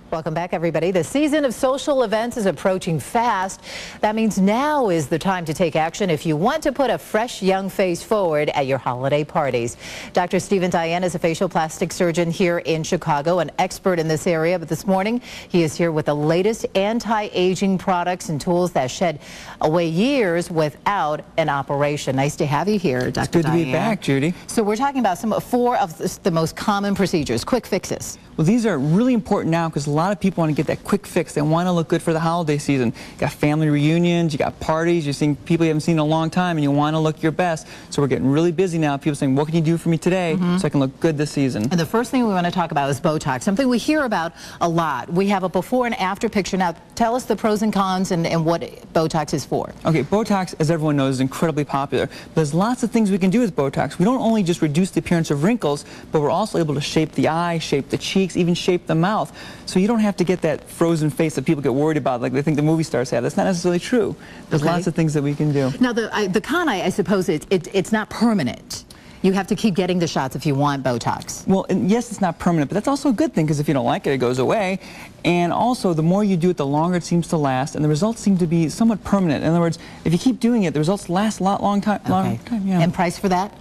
Welcome back, everybody. The season of social events is approaching fast. That means now is the time to take action if you want to put a fresh, young face forward at your holiday parties. Dr. Dayan is a facial plastic surgeon here in Chicago, an expert in this area. But this morning, he is here with the latest anti-aging products and tools that shed away years without an operation. Nice to have you here, Dr. It's good to be back, Judy. So we're talking about four of the most common procedures, quick fixes. Well, these are really important now because a lot of people want to get that quick fix. They want to look good for the holiday season. You got family reunions, you got parties, you're seeing people you haven't seen in a long time, and you want to look your best. So we're getting really busy now. People saying, what can you do for me today so I can look good this season? And the first thing we want to talk about is Botox, something we hear about a lot. We have a before and after picture. Now, tell us the pros and cons and what Botox is for. Okay, Botox, as everyone knows, is incredibly popular. But there's lots of things we can do with Botox. We don't only just reduce the appearance of wrinkles, but we're also able to shape the eye, shape the cheeks, even shape the mouth. So you don't have to get that frozen face that people get worried about, like they think the movie stars have. That's not necessarily true. There's lots of things that we can do. Now, the con, I suppose, it's not permanent. You have to keep getting the shots if you want Botox. Well, yes, it's not permanent, but that's also a good thing because if you don't like it, it goes away. And also, the more you do it, the longer it seems to last, and the results seem to be somewhat permanent. In other words, if you keep doing it, the results last a long time. Yeah. And price for that?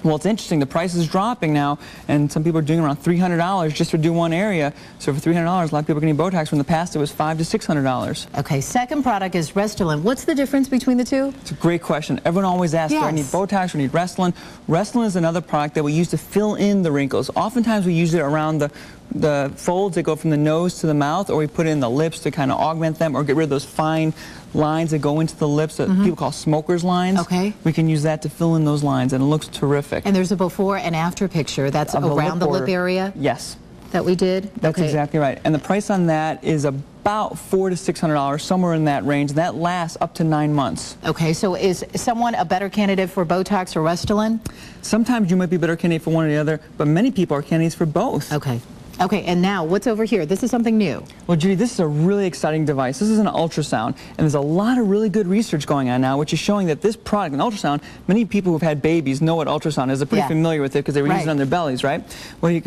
Well, it's interesting. The price is dropping now, and some people are doing around $300 just to do one area. So for $300, a lot of people are getting Botox. When in the past, it was $500 to $600. Okay, second product is Restylane. What's the difference between the two? It's a great question. Everyone always asks, do I need Botox or need Restylane? Restylane is another product that we use to fill in the wrinkles. Oftentimes, we use it around the folds that go from the nose to the mouth, or we put it in the lips to kind of augment them or get rid of those fine lines that go into the lips that people call smoker's lines. Okay. We can use that to fill in those lines, and it looks terrific. And there's a before and after picture. That's around the lip area? Yes. That we did? That's exactly right. And the price on that is about $400 to $600, somewhere in that range. And that lasts up to 9 months. Okay, so is someone a better candidate for Botox or Restylane? Sometimes you might be a better candidate for one or the other, but many people are candidates for both. Okay. Okay, and now what's over here? This is something new. Well, Judy, this is a really exciting device. This is an ultrasound, and there's a lot of really good research going on now, which is showing that this product, an ultrasound, many people who've had babies know what ultrasound is. They're pretty familiar with it because they were using it on their bellies, right? Well, I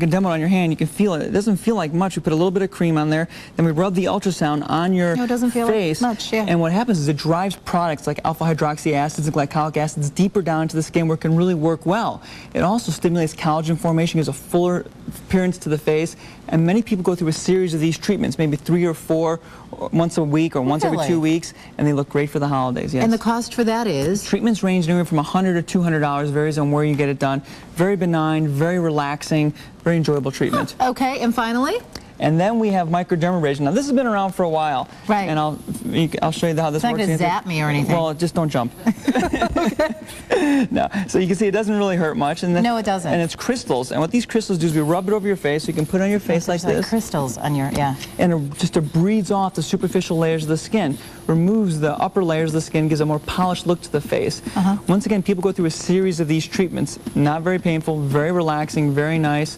can demo it on your hand. You can feel it. It doesn't feel like much. We put a little bit of cream on there, then we rub the ultrasound on your face. No, it doesn't feel like much, And what happens is it drives products like alpha hydroxy acids and glycolic acids deeper down into the skin where it can really work well. It also stimulates collagen formation, gives a fuller appearance to the face. And many people go through a series of these treatments, maybe 3 or 4 once a week or once every 2 weeks, and they look great for the holidays. Yes. And the cost for that is? Treatments range anywhere from $100 to $200, varies on where you get it done. Very benign, very relaxing, very enjoyable treatment. Okay, and finally? And then we have Microdermabrasion. Now, this has been around for a while. Right. And I'll show you how this works. It's not going to zap me or anything. Well, just don't jump. No. So you can see it doesn't really hurt much. And no, it doesn't. And it's crystals. And what these crystals do is we rub it over your face. So you can put it on your face like this. Crystals on your, And it just breathes off the superficial layers of the skin, removes the upper layers of the skin, gives a more polished look to the face. Once again, people go through a series of these treatments. Not very painful, very relaxing, very nice.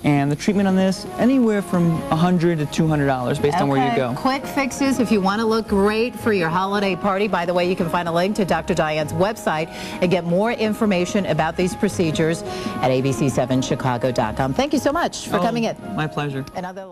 And the treatment on this, anywhere from $100 to $200 based on where you go. Quick fixes if you want to look great for your holiday party. By the way, you can find a link to Dr. Dayan's website and get more information about these procedures at abc7chicago.com. Thank you so much for coming in. My pleasure. Another